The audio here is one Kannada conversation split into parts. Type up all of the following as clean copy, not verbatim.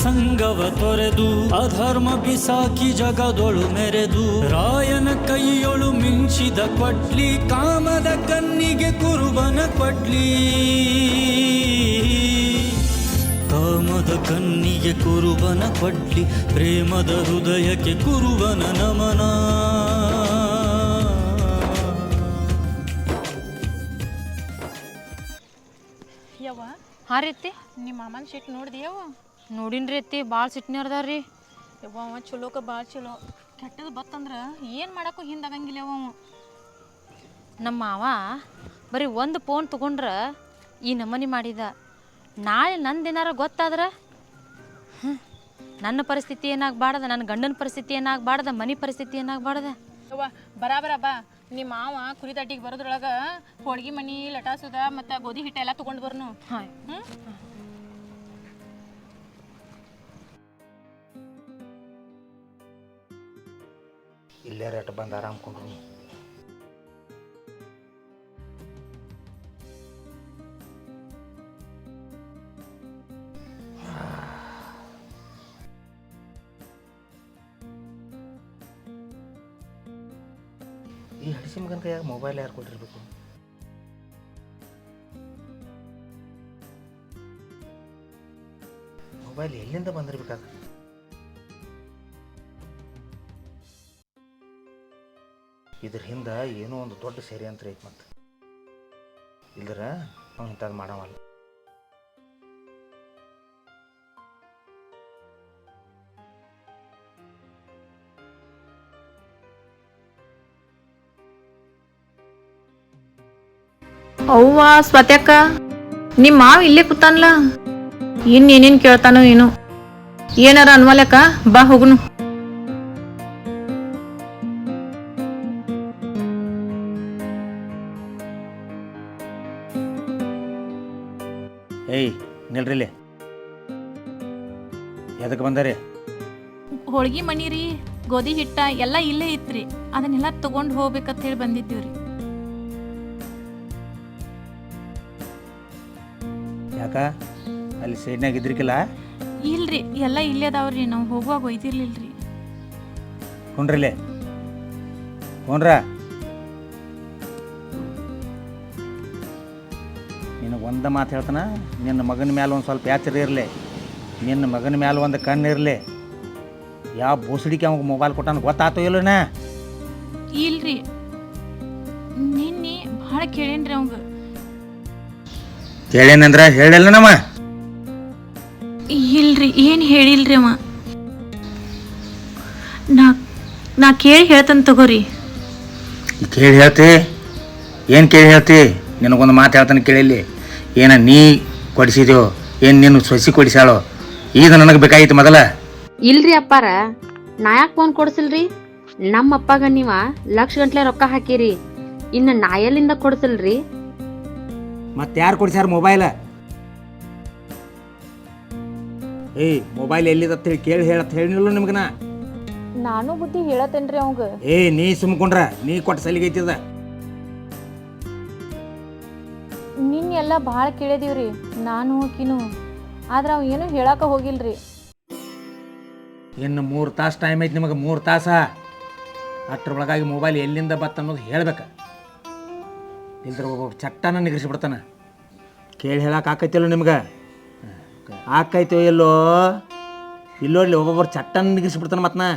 ಸಂಗವ ತೊರೆದು ಅಧರ್ಮ ಬಿಸಾಕಿ ಜಗದೊಳು ಮೆರೆದು ರಾಯನ ಕೈಯೊಳು ಮಿಂಚಿದ ಕೊಡ್ಲಿ ಕಾಮದ ಕಣ್ಣಿಗೆ ಕುರುಬನ ಕೊಡ್ಲಿ ಕಾಮದ ಕಣ್ಣಿಗೆ ಕುರುಬನ ಕೊಡ್ಲಿ ಪ್ರೇಮದ ಹೃದಯಕ್ಕೆ ಕುರುಬನ ನಮನ. ಯವ್ವ ಹಾಂ ರೀ ಅತ್ತಿ, ನಿಮ್ಮ ಮಾಮನ ಸಿಟ್ಟು ನೋಡಿದ್ಯವ? ನೋಡಿನ್ರಿ ಅತ್ತಿ, ಭಾಳ ಸಿಟ್ನಿರ್ದಾರ ರೀ. ಯವ್ವ ಅವ ಚಲೋಕ ಭಾಳ ಚಲೋ, ಕೆಟ್ಟದ್ದು ಬತ್ತಂದ್ರೆ ಏನು ಮಾಡೋಕ್ಕೂ ಹಿಂದಾಗಂಗಿಲ್ಲ ಅವ. ನಮ್ಮ ಮಾವ ಬರೀ ಒಂದು ಫೋನ್ ತೊಗೊಂಡ್ರೆ ಈ ನಮೂನಿ ಮಾಡಿದ. ನಾಳೆ ನಂದೇನಾರ ಗೊತ್ತಾದ್ರೆ ನನ್ನ ಪರಿಸ್ಥಿತಿ ಏನಾಗಬಾರ್ದ, ನನ್ನ ಗಂಡನ ಪರಿಸ್ಥಿತಿ ಏನಾಗಬಾರ್ದ, ಮನೆ ಪರಿಸ್ಥಿತಿ ಏನಾಗಬಾರ್ದ. ಯವ್ವ ಬರಾಬರ ಬಾ, ನಿಮ್ಮ ಮಾವ ಕುರಿದಡ್ಡಿಗೆ ಬರೋದ್ರೊಳಗೆ ಹೋಳ್ಗೆ ಮನಿ ಲಟಾಸುದ ಮತ್ತು ಗೋಧಿ ಹಿಟ್ಟು ಎಲ್ಲ ತೊಗೊಂಡು ಬರ್ನು. ಹಾಂ ಇಲ್ಲೇ ರೇಟ್ ಬಂದು ಆರಾಮ್ ಕೊಂಡ್ರು. ಈ ಹಡಿಸಿ ಮಗನ ಕೈಯಾಗ ಮೊಬೈಲ್ ಯಾರು ಕೊಟ್ಟಿರ್ಬೇಕು? ಮೊಬೈಲ್ ಎಲ್ಲಿಂದ ಬಂದಿರ್ಬೇಕಾದ? ಇದ್ರ ಹಿಂದೆ ಏನೋ ಒಂದು ದೊಡ್ಡ ಸೇರಿ ಅಂತ ಐತೆ. ಮತ್ತು ಇಲ್ದ್ರ ನಾವು ಇಂಥದ್ದು ಮಾಡವಲ್ಲ. ಅವ್ವ ಸ್ವತ್ಯಕ್ಕ, ನಿಮ್ಮ ಮಾವ ಇಲ್ಲೇ ಕೂತಾನಲ್ಲ, ಏನೇನು ಕೇಳ್ತಾನೋ ಏನು, ಏನಾರ ಅನ್ವಲಕ್ಕ ಬಾ ಹೋಗುನು. ಏಯ್ ನಿಲ್ರಿಲೆ, ಎದಕ್ಕೆ ಬಂದಾರೆ? ಹೋಳ್ಗೆ ಮನಿ ರೀ, ಗೋಧಿ ಹಿಟ್ಟ ಎಲ್ಲ ಇಲ್ಲೇ ಇತ್ರಿ, ಅದನ್ನೆಲ್ಲ ತೊಗೊಂಡು ಹೋಗ್ಬೇಕಂತ ಹೇಳಿ ಬಂದಿದ್ದೀವಿ ರೀ. ಯಾಕ ಅಲ್ಲಿ ಸೈಡ್ನಾಗ ಇದ್ರಿಕಿಲ್ಲ? ಇಲ್ರಿ, ಎಲ್ಲ ಇಲ್ಲೇ ಅದಾವ್ರಿ, ನಾವು ಹೋಗುವಾಗ ಒಯ್ದಿರ್ಲಿಲ್ರಿ. ಹುಣ್ರಿಲೆ ಹುಣ್ರ, ನಿನಗೆ ಒಂದು ಮಾತು ಹೇಳ್ತಾನ, ನಿನ್ನ ಮಗನ ಮ್ಯಾಲೆ ಒಂದು ಸ್ವಲ್ಪ ಎಚ್ಚರ ಇರಲಿ, ನಿನ್ನ ಮಗನ ಮ್ಯಾಲೆ ಒಂದು ಕಣ್ಣು ಇರಲಿ. ಯಾವ ಬೋಸಡಿಕೆ ಅವಾಗ ಮೊಬೈಲ್ ಕೊಟ್ಟಾನ ಗೊತ್ತಾತೋ ಇಲ್ಲನ? ಇಲ್ರಿ, ನಿನ್ನೆ ಭಾಳ ಕೇಳೇನ್ರಿ ಅವಂಗ. ಕೇಳೇನಂದ್ರ ಹೇಳಿಲ್ಲ ನಮ್ಮ? ಇಲ್ರಿ, ಏನು ಹೇಳಿಲ್ರಿ ಅವ. ನಾ ಕೇಳಿ ಹೇಳ್ತಾನೆ ತಗೋರಿ. ಕೇಳಿ ಹೇಳ್ತಿ? ಏನು ಕೇಳಿ ಹೇಳ್ತಿ? ನಿನಗೊಂದು ಮಾತು ಹೇಳ್ತಾನೆ ಕೇಳಿಲ್ಲಿ. ಏನ ನೀ ಕೊಡಿಸಿದ್ಯೋ ಏನು ನೀನು ಸೊಸಿ ಕೊಡಿಸಾಳೋ? ಈಗ ನನಗೆ ಬೇಕಾಗಿತ್ತು ಮೊದಲ. ಇಲ್ರಿ ಅಪ್ಪಾರ, ನಾ ಯಾಕೆ ಫೋನ್ ಕೊಡ್ಸಿಲ್ರಿ? ನಮ್ಮ ಅಪ್ಪಗ ನೀವ ಲಕ್ಷ ಗಂಟ್ಲೆ ರೊಕ್ಕ ಹಾಕಿರಿ, ಇನ್ನು ನಾ ಎಲ್ಲಿಂದ ಕೊಡ್ಸಿಲ್ರಿ? ಮತ್ತೆ ಯಾರು ಕೊಡಿಸ್ಯಾರ ಮೊಬೈಲ? ಏಯ್ ಮೊಬೈಲ್ ಎಲ್ಲಿದತ್ತ ಹೇಳಿ ಕೇಳಿ ಹೇಳತ್ ಹೇಳಿಲ್ಲ ನಿಮ್ಗನ? ನಾನು ಬುದ್ಧಿ ಹೇಳತ್ತೇನ್ರಿ ಅವಂಗ. ನೀ ಸುಮ್ಕೊಂಡ್ರ, ನೀ ಕೊಟ್ಟ ಸಲಿಗೆ ಐತಿದ. ನಿನ್ನೆಲ್ಲ ಭಾಳ ಕೇಳಿದೀವ್ರಿ ನಾನು ಆಕಿನು, ಆದ್ರೆ ಅವ ಏನು ಹೇಳಾಕ ಹೋಗಿಲ್ರಿ. ಇನ್ನು 3 ತಾಸು ಟೈಮ್ ಐತಿ ನಿಮಗೆ, 3 ತಾಸ. ಅಷ್ಟರೊಳಗಾಗಿ ಮೊಬೈಲ್ ಎಲ್ಲಿಂದ ಬತ್ತ ಅನ್ನೋದು ಹೇಳ್ಬೇಕು. ಇಲ್ದ್ರ ಒಬ್ಬ ಚಟ್ಟನ ನಿಗರಿಸಿಬಿಡ್ತಾನೆ. ಕೇಳಿ ಹೇಳಕ್ಕೆ ಆಕೈತಿಲ್ಲೋ ನಿಮ್ಗೆ? ಆಕೈತೋ ಎಲ್ಲೋ ಇಲ್ಲೋಡ್ಲಿ, ಒಬ್ಬೊಬ್ಬರು ಚಟ್ಟನ ನಿಗರಿಸಿಬಿಡ್ತಾನೆ. ಮತ್ತು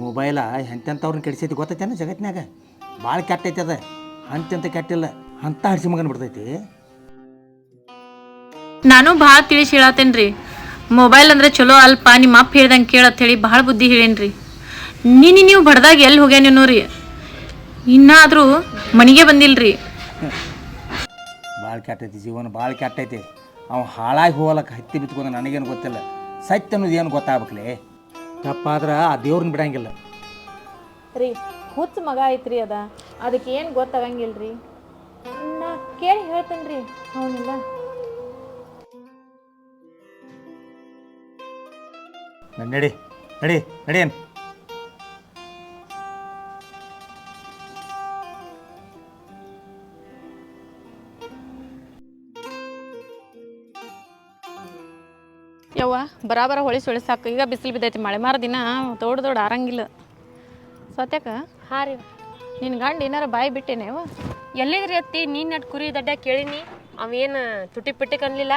ಮೊಬೈಲ ಎಂತೆಂಥವ್ರನ್ನ ಕೆಡಿಸೈತಿ ಗೊತ್ತೈತೇನ ಜಗತ್ತಿನಾಗ? ಭಾಳ ಕೆಟ್ಟೈತಿ ಅದ, ಅಂತೆಂತ ಕೆಟ್ಟಿಲ್ಲ, ಅಂಥ ಹಡಿಸಿ ಮಗನ ಬಿಡ್ತೈತಿ. ನಾನು ಭಾಳ ತಿಳಿಸಿ ಹೇಳತ್ತೇನ್ರಿ, ಮೊಬೈಲ್ ಅಂದ್ರೆ ಚಲೋ ಅಲ್ಪ, ನಿಮ್ಮ ಅಪ್ಪ ಹೇಳ್ದಂಗೆ ಕೇಳತ್ ಹೇಳಿ ಭಾಳ ಬುದ್ಧಿ ಹೇಳೇನ್ರಿ. ನೀವು ಬಡ್ದಾಗ ಎಲ್ಲಿ ಹೋಗ್ಯಾನೇನೋ ರೀ, ಇನ್ನಾದರೂ ಮನೆಗೆ ಬಂದಿಲ್ರಿ. ಭಾಳ ಕೆಟ್ಟೈತಿ ಜೀವನ, ಭಾಳ ಕೆಟ್ಟೈತಿ. ಅವ ಹಾಳಾಗಿ ಹೋಗಲಕ್ಕೆ ಹತ್ತಿ ಬಿತ್ಕೊಂಡು ನನಗೇನು ಗೊತ್ತಿಲ್ಲ. ಸತ್ಯ ಅನ್ನೋದು ಏನು ಗೊತ್ತಾಗ್ಬೇಕಲೇ? ತಪ್ಪಾದ್ರೆ ಆ ದೇವ್ರನ್ನ ಬಿಡಂಗಿಲ್ಲ ರೀ. ಹುಚ್ಚ ಮಗ ಐತ್ರಿ ಅದ, ಅದಕ್ಕೆ ಏನು ಗೊತ್ತಾಗಂಗಿಲ್ರಿ. ನಾ ಕೇಳಿ ಹೇಳ್ತೇನ್ರಿ ಅವನಿಲ್ಲ. ನಡಿ ನಡಿ ನಡಿಯನ್. ಬರಾಬರ ಹೊಳಿ ಸಾಕು. ಈಗ ಬಿಸಿಲು ಬಿದ್ದೈತಿ, ಮಳೆ ಮಾರ ದಿನ ದೊಡ್ಡ ಆರಂಗಿಲ್ಲ. ಸತ್ಯಾಕ ಹಾಂ ರೀ. ನಿನ್ನ ಗಂಡ ಏನಾರ ಬಾಯಿ ಬಿಟ್ಟೇನೇವ? ಎಲ್ಲಿದ್ರಿ ಅತ್ತಿ? ನೀನು ನಟ್ ಕುರಿ ದಡ್ಡ ಕೇಳೀನಿ, ಅವೇನು ತುಟಿ ಪಿಟ್ಟಿ ಕನ್ಲಿಲ್ಲ.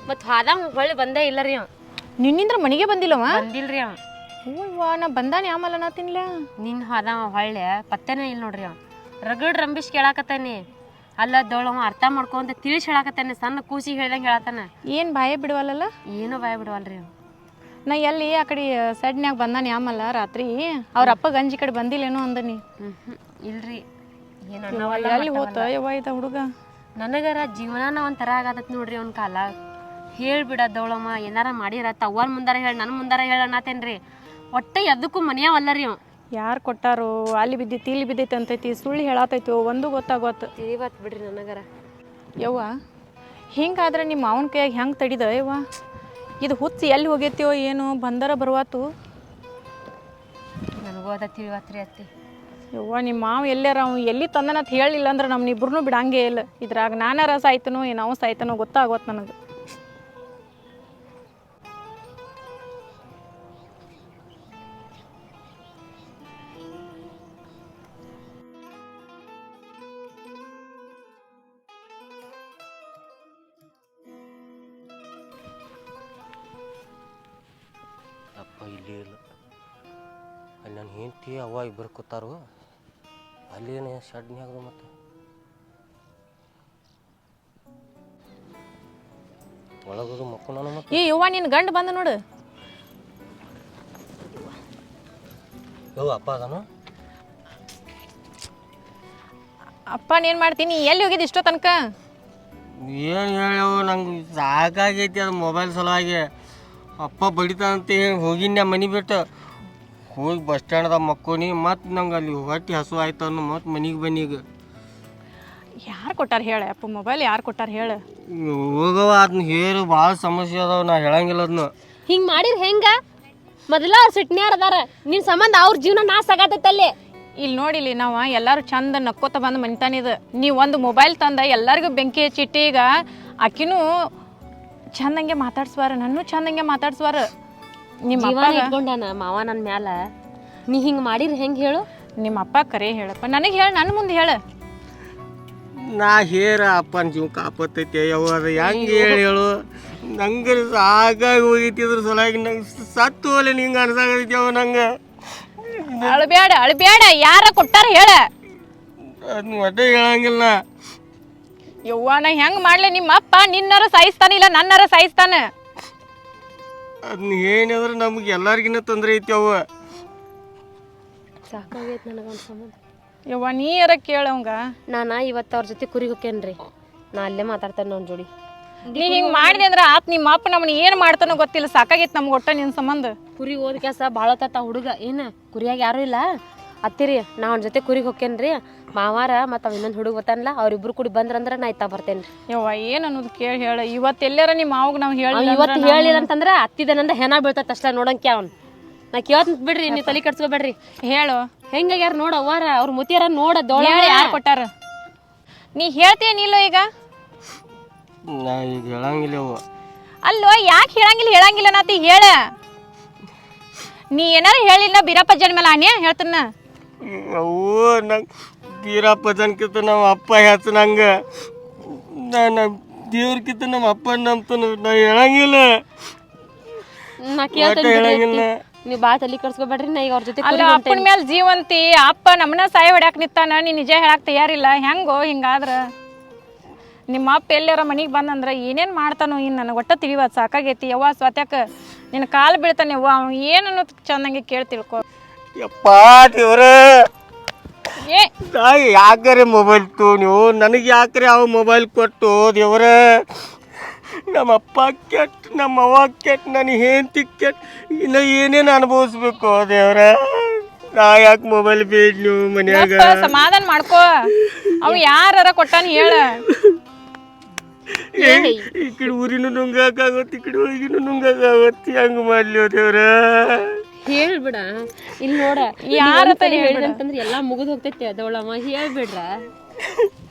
ಮತ್ತು ಹಾದಂಗೆ ಹೊಳ್ಳಿ ಬಂದೇ ಇಲ್ಲ ರೀ ಅವ. ನಿನ್ನಿಂದ್ರ ಮನೆಗೆ ಬಂದಿಲ್ಲವ? ಬಂದಿಲ್ರಿ ಅವ. ಹ್ಞೂ ನಾ ಬಂದಾನೆ ಆಮೇಲೆ ನಾ ತಿನ್ಲ. ನಿನ್ನ ಹಾದ ಹೊಳ್ಳೆ ಪತ್ತೆನೇ ಇಲ್ಲ ನೋಡ್ರಿ ಅವ. ರಗಡ್ ರಂಬಿಸ್ ಕೇಳಾಕತ್ತಾನೆ. ಅಲ್ಲದವಳು ಅವ ಅರ್ಥ ಮಾಡ್ಕೊಂತ ತಿಳಿಸಿ ಹೇಳಾಕತ್ತಾನೆ. ಸಣ್ಣ ಕೂಸಿ ಹೇಳ್ದಂಗೆ ಹೇಳತ್ತಾನ. ಏನು ಬಾಯೇ ಬಿಡವಲ್ಲ? ಏನೂ ಭಯ ಬಿಡವಲ್ರಿ ಅವ. ನಾ ಎಲ್ಲಿ ಆ ಕಡೆ ಸೈಡ್ನ್ಯಾಗ ಬಂದಾನೆ ಆಮೇಲೆ ರಾತ್ರಿ ಅವ್ರ ಅಪ್ಪ ಗಂಜಿ ಕಡೆ ಬಂದಿಲ್ಲೇನೋ ಅಂದನಿ. ಇಲ್ರಿ, ಏನು ಎಲ್ಲಿ ಹೋತ ಯವ್ವ ಇದ ಹುಡುಗ? ನನಗರ ಜೀವನಾನ ಒಂಥರ ಆಗತೈತಿ ನೋಡ್ರಿ ಅವ್ನ ಕಾಲ. ಹೇಳ್ಬಿಡದವಳಮ್ಮ ಏನಾರ ಮಾಡಿರ ತವ್ವನ ಮುಂದಾರ ಹೇಳಿ ನನ್ನ ಮುಂದಾರ ಹೇಳ ಅನ್ನತೇನ್ರಿ. ಒಟ್ಟ ಎದಕ್ಕೂ ಮನೆಯವಲ್ಲರಿ ಅವ. ಯಾರು ಕೊಟ್ಟಾರು? ಅಲ್ಲಿ ಬಿದ್ದೈತಿ ಇಲ್ಲಿ ಬಿದ್ದೈತಿ ಅಂತೈತಿ, ಸುಳ್ಳು ಹೇಳತೈತಿ, ಒಂದು ಗೊತ್ತಾಗೋತ್ತು. ತಿಳಿವತ್ ಬಿಡ್ರಿ ನನಗರ. ಯವ್ವ ಹಿಂಗಾದ್ರೆ ನಿಮ್ಮ ಮಾವನ ಕೈಯಾಗ ಹೆಂಗೆ ತಡಿದ ಯವ್ವ? ಇದು ಹುಚ್ಚಿ ಎಲ್ಲಿ ಹೋಗೈತಿಯೋ ಏನು, ಬಂದರ ಬರುವಾತು. ನನಗೂ ಅದ ತಿಳಿವತ್ರಿ ಅತ್ತಿ. ಯವ್ವ ನಿಮ್ಮ ಮಾವ ಎಲ್ಲಾರ ಅವ ಎಲ್ಲಿ ತಂದನಂತ ಹೇಳಿಲ್ಲ ಅಂದ್ರೆ ನಮ್ಮನ್ನಿಬ್ರು ಬಿಡಂಗೇ ಇಲ್ಲ. ಇದ್ರಾಗ ನಾನಾರ ಸಾಯ್ತನೋ ಏನು ಅವ ಸಾಯ್ತನೋ ಗೊತ್ತಾಗೋತ್ತು ನನಗೆ. ಅಪ್ಪ ಇಲ್ಲಿ ಇಲ್ಲ, ಅಲ್ಲಿ ನನ್ನ ಹೆಂಡತಿ ಅವ್ವ ಇಬ್ಬರು ಕೂತಾರು. ಅಲ್ಲೇನು ಶಡ್ನ್ಯಾಗದು ಮತ್ತು ಒಳಗೋದು ಮಕ್ಕಳು ನಾನು ಮತ್ತೆ. ಯವ್ವ ನಿನ್ನ ಗಂಡ ಬಂದ ನೋಡು. ಅಪ್ಪ ಅದಾನು? ಅಪ್ಪನ ಏನು ಮಾಡ್ತೀನಿ? ಎಲ್ಲಿ ಹೋಗಿದ್ದು ಇಷ್ಟೋ ತನಕ? ಏನು ಹೇಳವು, ನಂಗೆ ಸಾಕಾಗೈತಿ ಅದು ಮೊಬೈಲ್ ಸಲುವಾಗಿ. ಅಪ್ಪ ಬಡಿತಾನಂತ ಹೇಳಿ ಹೋಗಿನ್ಯ ಮನೆ ಬಿಟ್ಟು. ಹೋಗಿ ಬಸ್ ಸ್ಟ್ಯಾಂಡ್ದಾಗ ಮಕ್ಕೋನಿ. ಮತ್ತು ನಂಗೆ ಅಲ್ಲಿ ಹೊಟ್ಟೆ ಹಸು ಆಯ್ತು ಅನ್ನೋ ಮತ್ತು ಮನೆಗೆ ಬನ್ನೀಗ. ಯಾರು ಕೊಟ್ಟಾರ ಹೇಳ ಅಪ್ಪ ಮೊಬೈಲ್? ಯಾರು ಕೊಟ್ಟಾರ ಹೇಳ? ಹೋಗವ ಅದನ್ನ ಹೇರು ಭಾಳ ಸಮಸ್ಯೆ ಅದಾವ, ನಾ ಹೇಳಂಗಿಲ್ಲ ಅದನ್ನ. ಹಿಂಗೆ ಮಾಡಿರ್ ಹೆಂಗ? ಮೊದಲ ಅವ್ರು ಸಿಟ್ನ್ಯಾರ ಅದಾರ, ನಿನ್ನ ಸಂಬಂಧ ಅವ್ರ ಜೀವನ ನಾಶ ಆಗತ್ತಲ್ಲಿ. ಇಲ್ಲಿ ನೋಡಿಲಿ ನಾವು ಎಲ್ಲರೂ ಚಂದ ನಕ್ಕೋತ ಬಂದು ಮನಿತಾನಿದ. ನೀವು ಒಂದು ಮೊಬೈಲ್ ತಂದ ಎಲ್ಲರಿಗೂ ಬೆಂಕಿ ಹಚ್ಚಿಟ್ಟು ಈಗ ಆಕಿನೂ ಚಂದಂಗೆ ಮಾತಾಡ್ಸ್ವಾರ, ನನ್ನೂ ಚಂದಂಗೆ ಮಾತಾಡ್ಸ್ವಾರ. ನಿಮ್ಮ ಜೀವನ ಅಪ್ಪ ಇಟ್ಕೊಂಡಾನ ಮಾವ ನನ್ನ ಮ್ಯಾಲ. ನೀ ಹಿಂಗೆ ಮಾಡಿರ್ ಹೆಂಗೆ ಹೇಳು? ನಿಮ್ಮ ಅಪ್ಪ ಕರೆ ಹೇಳಪ್ಪ, ನನಗೆ ಹೇಳ, ನನ್ನ ಮುಂದೆ ಹೇಳ. ನಾ ಹೇರ ಅಪ್ಪನ ಜೀವ ಕಾಪತ್ತೈತೆ ಯಾವ ಅದು ಹೆಂಗೆ ಹೇಳು? ನಂಗೆ ಸಾಕಾಗಿ ಹೋಗಿತ್ತಿದ್ರ ಸಲುವಾಗಿ ನಂಗೆ ಸತ್ತು ಹೋಲೆ ನಿಂಗೆ ಅನ್ಸಾಗೈತಿ ಅವ ನಂಗೆ. ಅಳಬೇಡ ಅಳಬೇಡ, ಯಾರ ಕೊಟ್ಟಾರ ಹೇಳ. ಅದನ್ನ ಒಟ್ಟೆ ಹೇಳಂಗಿಲ್ಲ. ಯವ್ವ ನಾ ಹೆಂಗ್ ಮಾಡ್ಲೆ? ನಿಮ್ಮ ಅಪ್ಪ ನಿನ್ನರ ಸಾಯಿಸ್ತಾನ ಇಲ್ಲ ನನ್ನರ ಸಾಯಿಸ್ತಾನ? ಅದನ್ನ ಏನಾದ್ರೆ ನಮ್ಗೆ ಎಲ್ಲರಿಗಿನ್ನ ತೊಂದರೆ ಐತಿ ಅವ. ಸಾಕಾಗೈತೆ ನನಗೊಂದು ಸಂಬಂಧ. ಯವ್ವ ನೀರ ಕೇಳವಂಗ. ನಾನು ಇವತ್ತು ಅವ್ರ ಜೊತೆ ಕುರಿ ಹೋಕ್ಕೇನ್ರಿ. ನಾ ಅಲ್ಲೇ ಮಾತಾಡ್ತೇನೆ ನನ್ನ ಜೋಡಿ. ನೀ ಹಿಂಗ್ ಮಾಡಿದೆ ಅಂದ್ರೆ ಆತ್ ನಿಮ್ಮ ಅಪ್ಪ ನಮ್ಮನ್ನ ಏನು ಮಾಡ್ತಾನೋ ಗೊತ್ತಿಲ್ಲ. ಸಾಕಾಗೈತೆ ನಮ್ಗೆ ಒಟ್ಟ ನಿನ್ನ ಸಂಬಂಧ. ಕುರಿ ಓದ್ ಕೆಲಸ ಭಾಳ ಹೊತ್ತ ಹುಡುಗ ಏನು ಕುರಿಯಾಗ ಯಾರೂ ಇಲ್ಲ ಅತ್ತಿರಿ. ನಾ ಅವ್ನ ಜೊತೆ ಕುರಿಗೆ ಹೋಕ್ಕೇನ್ರಿ. ಮಾವಾರ ಮತ್ತು ಅವ ಇನ್ನೊಂದು ಹುಡುಗ ಗೊತ್ತಾನಲ್ಲ, ಅವ್ರಿಬ್ರು ಕೂಡಿ ಬಂದ್ರಂದ್ರೆ ನಾ ಇತ್ತ ಬರ್ತೇನೆ ರೀ. ಯವ್ವ ಏನು ಅನ್ನೋದು ಕೇಳಿ ಹೇಳ. ಇವತ್ತು ಎಲ್ಲಾರ ನಿಮ್ಮ ಮಾವಾಗ ನಾವು ಹೇಳಿ ಇವತ್ತು ಹೇಳಿಲ್ಲ ಅಂತಂದ್ರೆ ಅತ್ತಿದೇನಂದ ಹೆಣ ಬೀಳ್ತೈತೆ ಅಷ್ಟೇ ನೋಡಂಕೆ ಅವ್ನು. ನಾ ಕೇಳ್ತ ಬಿಡ್ರಿ, ನೀವು ತಲೆ ಕೆಡ್ಸ್ಕೊಬೇಡ್ರಿ. ಹೇಳು ಹೆಂಗಾಗ್ಯಾರ ನೋಡ ಅವ್ವಾರ ಅವ್ರ ಮುತಿಯಾರ ನೋಡ ದೋಳ ಯಾರು ಕೊಟ್ಟಾರ? ನೀ ಹೇಳ್ತೀಯನಿಲ್ಲೋ ಈಗ? ನಾ ಈಗ ಹೇಳಂಗಿಲ್ಲ ಅವ. ಅಲ್ಲೋ ಯಾಕೆ ಹೇಳಂಗಿಲ್ಲ ನಾತಿ ಹೇಳ. ನೀ ಏನಾರ ಹೇಳಿಲ್ಲ ಬೀರಪ್ಪ ಜನ ಮೇಲೆ ಆಣ್ಯ ಹೇಳ್ತಾನ. ಅವು ನಂಗೆ ಬೀರಪ್ಪ ಜನಕ್ಕಿಂತ ನಮ್ಮ ಅಪ್ಪ ಹೆಚ್ಚು ನಂಗೆ. ನಾನು ದೇವ್ರಕ್ಕಿಂತ ನಮ್ಮ ಅಪ್ಪ ನಂಬ್ತಾನ. ನಾ ಹೇಳಂಗಿಲ್ಲ, ನಾ ಕೇಳ್ತೇನೆ. ಹೇಳಂಗಿಲ್ಲ. ನೀವು ಭಾಳ ತಲೆ ಕೆಡ್ಸ್ಕೊಬೇಡ್ರಿ. ನಾ ಈಗ ಅವ್ರ ಜೊತೆ ಅಲ್ಲ ಅಪ್ಪನ ಮೇಲೆ ಜೀವಂತಿ ಅಪ್ಪ ನಮ್ಮನ್ನ ಸಾಯಿ ಹೊಡ್ಯಾಕ ನಿತ್ತಾನ. ನೀ ನಿಜ ಹೇಳಕ್ ತಯಾರಿಲ್ಲ. ಹೆಂಗೋ ಹಿಂಗಾದ್ರ? ನಿಮ್ಮ ಅಪ್ಪ ಎಲ್ಲಾರ ಮನೆಗೆ ಬಂದಂದ್ರೆ ಏನೇನು ಮಾಡ್ತಾನೋ ಇನ್ನು ನನಗೆ ಒಟ್ಟ ತಿಳಿವತ್ತು ಸಾಕಾಗೈತಿ. ಯವ್ವ ಸ್ವತ್ಯಾಕ ನಿನ್ನ ಕಾಲು ಬೀಳ್ತಾನೆ ಯವ್ವ. ಅವ್ನು ಏನು ಅನ್ನೋದು ಚಂದಂಗೆ ಕೇಳಿ ತಿಳ್ಕೊ. ಯಪ್ಪ ದೇವ್ರ, ಏ ನಾ ಯಾಕರೆ ಮೊಬೈಲ್ ನೀವು ನನಗೆ ಯಾಕರೆ ಅವ ಮೊಬೈಲ್ ಕೊಟ್ಟು ದೇವ್ರ? ನಮ್ಮ ಅಪ್ಪ ಕೆಟ್ಟ, ನಮ್ಮ ಅವ್ವ ಕೆಟ್ಟ, ನನ್ನ ಹೆಂಡತಿ ಕೆಟ್ಟ, ಇನ್ನು ಏನೇನು ಅನುಭವಿಸ್ಬೇಕು ದೇವ್ರ? ನಾ ಯಾಕೆ ಮೊಬೈಲ್ ಬೇಡ ನೀವು ಮನ್ಯಾಗ? ಸಮಾಧಾನ ಮಾಡ್ಕೋ. ಅವ್ ಯಾರ ಕೊಟ್ಟಾನ ಹೇಳ. ಈ ಕಡೆ ಊರಿನೂ ನುಂಗಾಕಾಗತ್ತೆ, ಈ ಕಡೆ ಹೋಗಿನೂ ನುಂಗಾಕಾಗತ್ತೆ. ಹೆಂಗೆ ಮಾಡ್ಲಿ ದೇವ್ರ? ಹೇಳ್ಬಿಡ. ಇಲ್ಲಿ ನೋಡ ಯಾರ ಹೇಳಿದಂತಂದ್ರೆ ಎಲ್ಲ ಮುಗಿದು ಹೋಗ್ತೈತಿ. ಅದವಳಮ್ಮ ಹೇಳ್ಬಿಡ್ರ.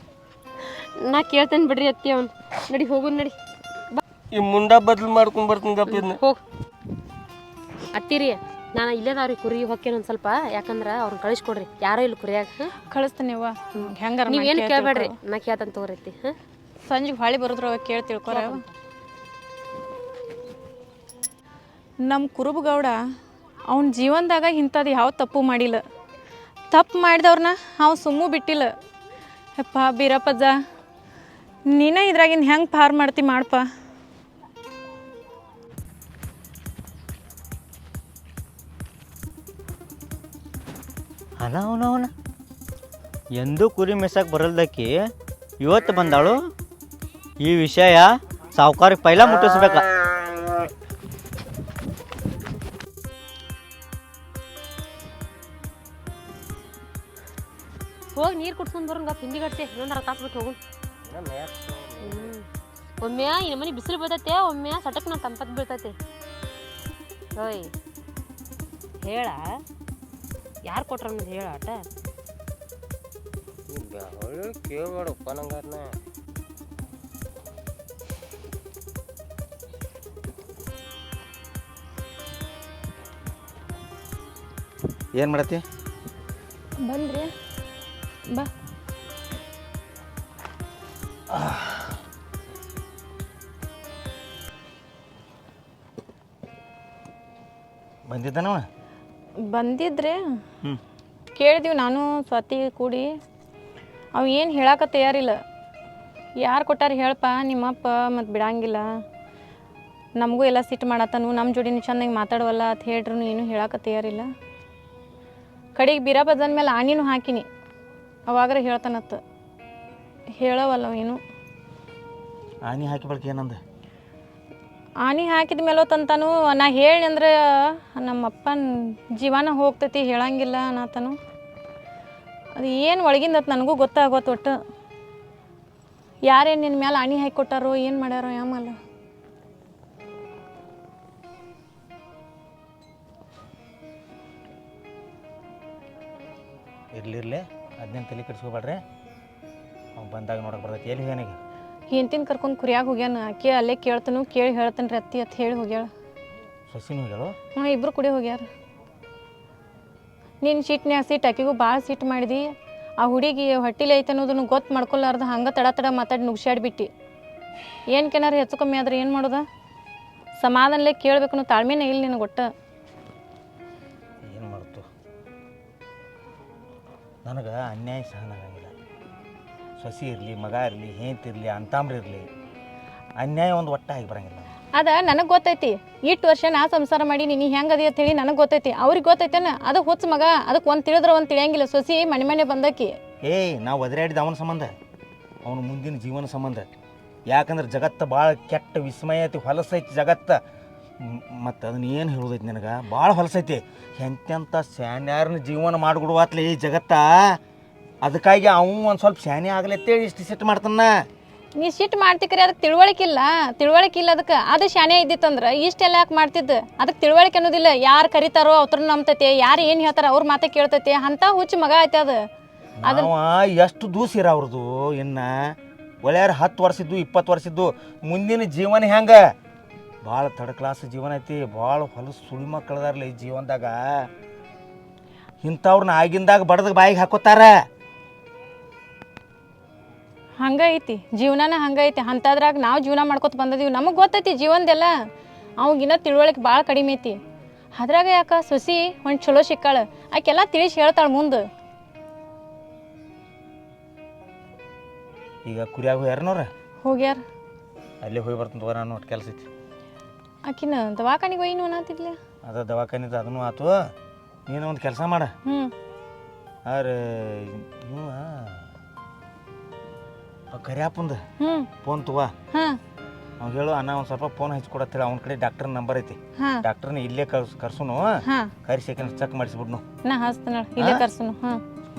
ನಾ ಕೇಳ್ತೇನೆ ಬಿಡ್ರಿ ಅತ್ತಿ. ಅವ್ನು ನಡಿ ಹೋಗುನ್ ನಡಿ. ಈ ಮುಂಡ ಬದಲು ಮಾಡ್ಕೊಂಡ್ ಬರ್ತೀನಿ ಗಪ್ಪ ಇದನ್ನ. ಹೋಗ್ ಅತ್ತಿರಿ ನಾನು ಇಲ್ಲೇದವ್ರಿ ಕುರಿ ಹೊಕ್ಕೇನು ಒಂದು ಸ್ವಲ್ಪ, ಯಾಕಂದ್ರೆ ಅವ್ರನ್ನ ಕಳಿಸ್ಕೊಡ್ರಿ, ಯಾರೋ ಇಲ್ಲಿ ಕುರಿಯಾಗ. ಕಳಿಸ್ತೀನಿ ಅವ್ವ. ಹೆಂಗಾರ ನೀವೇನು ಕೇಳಬೇಡ್ರಿ, ನಾ ಕೇಳ್ತಾನೆ ತಗೋರೈತಿ. ಹಾಂ, ಸಂಜೆಗೆ ಹೊಳಿ ಬರೋದ್ರ ಕೇಳಿ ತಿಳ್ಕೊರ. ನಮ್ಮ ಕುರುಬಗೌಡ ಅವನ ಜೀವನದಾಗ ಇಂಥದ್ದು ಯಾವ ತಪ್ಪು ಮಾಡಿಲ್ಲ. ತಪ್ಪು ಮಾಡಿದವ್ರನ್ನ ಅವ ಸುಮ್ಮೂ ಬಿಟ್ಟಿಲ್ಲ. ಯಪ್ಪ ಬೀರಪ್ಪಜ್ಜ, ನೀನೇ ಇದ್ರಾಗಿನ ಹೆಂಗೆ ಪಾರು ಮಾಡ್ತಿ ಮಾಡಪ್ಪ. ಅವನವನ ಎಂದೂ ಕುರಿ ಮೆಸಕ್ಕೆ ಬರಲ್ದಕ್ಕಿ ಇವತ್ತು ಬಂದಾಳು. ಈ ವಿಷಯ ಸಾವುಕಾರಿಗೆ ಪೈಲ ಮುಟ್ಟಿಸ್ಬೇಕ. ಹೋಗಿ ನೀರು ಕುಡ್ಸ್ಕೊಂಡು ಬರೋಂಗ ತಿಂಡಿ ಗಟ್ಟೆ ಇನ್ನೊಂದು ಅರ್ಥ ಹಾಕ್ಬಿಟ್ಟು ಹೋಗು. ಒಮ್ಮೆ ಈ ನಮ್ಮನೆ ಬಿಸಿಲು ಬೀಳ್ತೈತೆ, ಒಮ್ಮೆ ಸಟಕ್ ನಾವು ತಂಪತ್ತು ಬೀಳ್ತೈತೆ. ಓಯ್ ಹೇಳ, ಯಾರು ಕೊಟ್ರ ಅನ್ನೋದು ಹೇಳ ಆಟ. ಕೇಳ್ಬೇಡಪ್ಪ ನಂಗಾರನ. ಏನು ಮಾಡತ್ತಿ? ಬಂದ್ರಿ ಬಾ. ಬಂದಿದ್ದಾನವ? ಬಂದಿದ್ರೆ ಕೇಳಿದೀವಿ ನಾನು ಸ್ವಾತಿ ಕೂಡಿ. ಅವು ಏನು ಹೇಳಕ್ಕೆ ತಯಾರಿಲ್ಲ. ಯಾರು ಕೊಟ್ಟಾರ ಹೇಳಪ್ಪ, ನಿಮ್ಮಪ್ಪ ಮತ್ತು ಬಿಡಂಗಿಲ್ಲ, ನಮಗೂ ಎಲ್ಲ ಸಿಟ್ಟು ಮಾಡತ್ತನು, ನಮ್ಮ ಜೋಡಿನೂ ಚೆನ್ನಾಗಿ ಮಾತಾಡವಲ್ಲ ಅಂತ ಹೇಳ್ರು, ಏನು ಹೇಳಕ್ಕೆ ತಯಾರಿಲ್ಲ. ಕಡೆಗೆ ಬೀರಪ್ಪನ ಮೇಲೆ ಆಣಿನೂ ಹಾಕಿನಿ, ಅವಾಗ್ರೆ ಹೇಳ್ತಾನತ್ತ. ಹೇಳವಲ್ಲ ಏನು. ಆನಿ ಹಾಕಿ ಬಳಕೆ ಏನಂದ? ಆನಿ ಹಾಕಿದ ಮೇಲೆ ತಂತಾನು, ನಾ ಹೇಳಿ ಅಂದ್ರೆ ನಮ್ಮಪ್ಪನ ಜೀವನ ಹೋಗ್ತೈತಿ, ಹೇಳಂಗಿಲ್ಲ ಅನ್ನತಾನು. ಅದು ಏನು ಒಳಗಿಂದತ್ ನನಗೂ ಗೊತ್ತಾಗೋತ್ತು. ಒಟ್ಟು ಯಾರೇನು ನಿನ್ನ ಮೇಲೆ ಆನಿ ಹಾಕಿ ಕೊಟ್ಟಾರೋ, ಏನು ಮಾಡ್ಯಾರೋ ಆಮೇಲೆ. ಇರ್ಲಿರ್ಲೆ, ಅದನ್ನೇನು ತಲೆ ಕೆಡಿಸ್ಕೋಬೇಡ್ರಿ. ಅವ್ನು ಬಂದಾಗ ನೋಡಕ್ಕೆ ಬರ್ತೈತಿ. ಎಲ್ಲಿ ಹೋಗ್ಯಾನಿಗೆ? ಹೆಂಡ್ತಿನ ಕರ್ಕೊಂಡು ಕುರಿಯಾಗ ಹೋಗ್ಯಾನ. ಆಕೆ ಅಲ್ಲೇ ಕೇಳ್ತಾನು, ಕೇಳಿ ಹೇಳ್ತಾನೆ ರೀ ಅತ್ತಿ ಅಂತ ಹೇಳಿ ಹೋಗ್ಯಾಳ. ಸೊಸಿನೂ ಹೋಗ್ಯಾಳು? ಹ್ಞೂ, ಇಬ್ಬರು ಕೂಡಿ ಹೋಗ್ಯಾರ. ನಿನ್ನ ಸಿಟ್ನ್ಯಾಗ ಸಿಟ್ಟು, ಆಕೆಗೂ ಭಾಳ ಸಿಟ್ಟು ಮಾಡಿದಿ. ಆ ಹುಡುಗಿ ಹೊಟ್ಟಿಲಿ ಐತೆ ಅನ್ನೋದನ್ನು ಗೊತ್ತು ಮಾಡ್ಕೊಲಾರ್ದ ಹಂಗೆ ತಡ ಮಾತಾಡಿ ನುಗ್ಸಾಡ್ಬಿಟ್ಟು. ಏನಕ್ಕೇನಾರು ಹೆಚ್ಚು ಕಮ್ಮಿ ಆದ್ರೆ ಏನು ಮಾಡೋದ? ಸಮಾಧಾನಲೇ ಕೇಳಬೇಕು ಅನ್ನೋ ತಾಳ್ಮೆನೇ ಇಲ್ಲ ನಿನಗೆ ಒಟ್ಟು. ಏನು ಮಾಡ್ತು? ನನಗೆ ಅನ್ಯಾಯ ಸಹನ ಆಗಂಗಿಲ್ಲ. ಸೊಸಿ ಇರಲಿ, ಮಗ ಇರಲಿ, ಹೆಂಡತಿ ಇರಲಿ, ಅಂತಾಮ್ರ ಇರಲಿ, ಅನ್ಯಾಯ ಒಂದು ಒಟ್ಟ ಆಗಿ ಬರಂಗಿಲ್ಲ. ಅದ ನನಗೆ ಗೊತ್ತೈತಿ. ಇಷ್ಟು ವರ್ಷ ನಾ ಸಂಸಾರ ಮಾಡಿ ನೀನು ಹೆಂಗೆ ಅದಿ ಅಂತ ಹೇಳಿ ನನಗೆ ಗೊತ್ತೈತಿ. ಅವ್ರಿಗೆ ಗೊತ್ತೈತೇನ? ಅದಕ್ಕೆ ಹುಚ್ಚ ಮಗ, ಅದಕ್ಕೆ ಒಂದು ತಿಳಿದ್ರೆ ಒಂದು ತಿಳಿಯಂಗಿಲ್ಲ. ಸೊಸಿ ಮನೆ ಬಂದಕ್ಕಿ. ನಾವು ಒದರಾಡಿದ ಅವನ ಸಂಬಂಧ, ಅವನ ಮುಂದಿನ ಜೀವನ ಸಂಬಂಧ. ಯಾಕಂದ್ರೆ ಜಗತ್ತು ಭಾಳ ಕೆಟ್ಟ ವಿಸ್ಮಯ ಐತಿ, ಹೊಲಸೈತಿ ಜಗತ್ತು. ಮತ್ತು ಅದನ್ನ ಏನು ಹೇಳೋದೈತಿ ನನಗೆ? ಭಾಳ ಹೊಲಸೈತಿ. ಎಂತೆಂಥ ಸ್ಯಾನ್ಯಾರನ್ನ ಜೀವನ ಮಾಡಿಬಿಡುವಾತ್ಲಿ ಈ ಜಗತ್ತ. ಅದಕ್ಕಾಗಿ ಅವನು ಒಂದು ಸ್ವಲ್ಪ ಸ್ಯಾನೆ ಆಗ್ಲತ್ತೇಳಿ ಇಷ್ಟು ಸಿಟ್ಟು ಮಾಡ್ತಾನ. ನೀ ಸಿಟ್ಟು ಮಾಡ್ತಿಕ್ರಿ, ಅದಕ್ಕೆ ತಿಳುವಳಿಕೆ ಇಲ್ಲ. ಅದಕ್ಕೆ ಅದು ಶಾನೆ ಇದ್ದಿತ್ತಂದ್ರೆ ಇಷ್ಟೆಲ್ಲ ಯಾಕೆ ಮಾಡ್ತಿದ್ದು? ಅದಕ್ಕೆ ತಿಳುವಳಿಕೆ ಅನ್ನೋದಿಲ್ಲ. ಯಾರು ಕರಿತಾರೋ ಅವ್ರನ್ನ ನಂಬ್ತೈತೆ, ಯಾರು ಏನು ಹೇಳ್ತಾರೋ ಅವ್ರ ಮಾತೆ ಕೇಳ್ತೈತೆ. ಅಂಥ ಹುಚ್ಚು ಮಗ ಐತೆ ಅದು. ಅವ ಎಷ್ಟು ದೂಸಿರ ಅವ್ರದ್ದು. ಇನ್ನು ಒಳ್ಳೆಯಾರ 10 ವರ್ಷದ್ದು 20 ವರ್ಷದ್ದು ಮುಂದಿನ ಜೀವನ ಹೆಂಗೆ? ಭಾಳ ಥರ್ಡ್ ಕ್ಲಾಸ್ ಜೀವನ ಐತಿ. ಭಾಳ ಹೊಲಸು ಸುಳಿ ಮಕ್ಕಳದಾರಲ್ಲ ಈ ಜೀವನದಾಗ. ಇಂಥವ್ರನ್ನ ಆಗಿಂದಾಗ ಬಡ್ದಾಗ ಬಾಯಿಗೆ ಹಾಕೋತಾರ. ಹಂಗೈತಿ ಜೀವನನ, ಹಂಗೈತಿ. ಅಂಥದ್ರಾಗ ನಾವು ಜೀವನ ಮಾಡ್ಕೊತ ಬಂದಿದ್ದೀವಿ, ನಮಗೆ ಗೊತ್ತೈತಿ ಜೀವನದೆಲ್ಲ. ಅವಾಗಿನ್ನ ತಿಳುವಳಿಕೆ ಭಾಳ ಕಡಿಮೆ ಐತಿ. ಅದ್ರಾಗ ಯಾಕೆ ಸೊಸಿ ಒಂದು ಚಲೋ ಸಿಕ್ಕಾಳ, ಆಕೆಲ್ಲ ತಿಳಿಸಿ ಹೇಳ್ತಾಳೆ ಮುಂದೆ. ಈಗ ಕುರಿಯಾಗ ಹೋಗ್ಯಾರನವ್ರ? ಹೋಗ್ಯಾರ. ಅಲ್ಲೇ ಹೋಗಿ ಬರ್ತಂತ ನಾನು ಒಟ್ಟು ಕೆಲಸ ಐತಿ. ಆಕಿನ ದವಾಖಾನಿಗೆ ಒಯ್ನು ಅನ್ನತ್ತಿದ್ಲೆ. ಅದ ದವಾಖಾನಿದ ಅದನ್ನು ಆತು. ನೀನು ಒಂದು ಕೆಲಸ ಮಾಡ. ಆರೆ ಇವ ಕರಿಯಪ್ಪಂದು ಫೋನ್ ತಗೋ. ಅವ್ನು ಹೇಳು, ಅಣ್ಣ ಒಂದು ಸ್ವಲ್ಪ ಫೋನ್ ಹಚ್ಕೊಡತ್ತೇಳಿ. ಅವ್ನ ಕಡೆ ಡಾಕ್ಟರ್ ನಂಬರ್ ಐತಿ. ಡಾಕ್ಟರ್ನ ಇಲ್ಲೇ ಕರ್ಸುನು, ಕರಿಸಿ ಚೆಕ್ ಮಾಡಿಸ್ಬಿಡ್ನು. ನಾ ಹಚ್ತಾನ, ಇಲ್ಲೇ ಕರ್ಸುನು.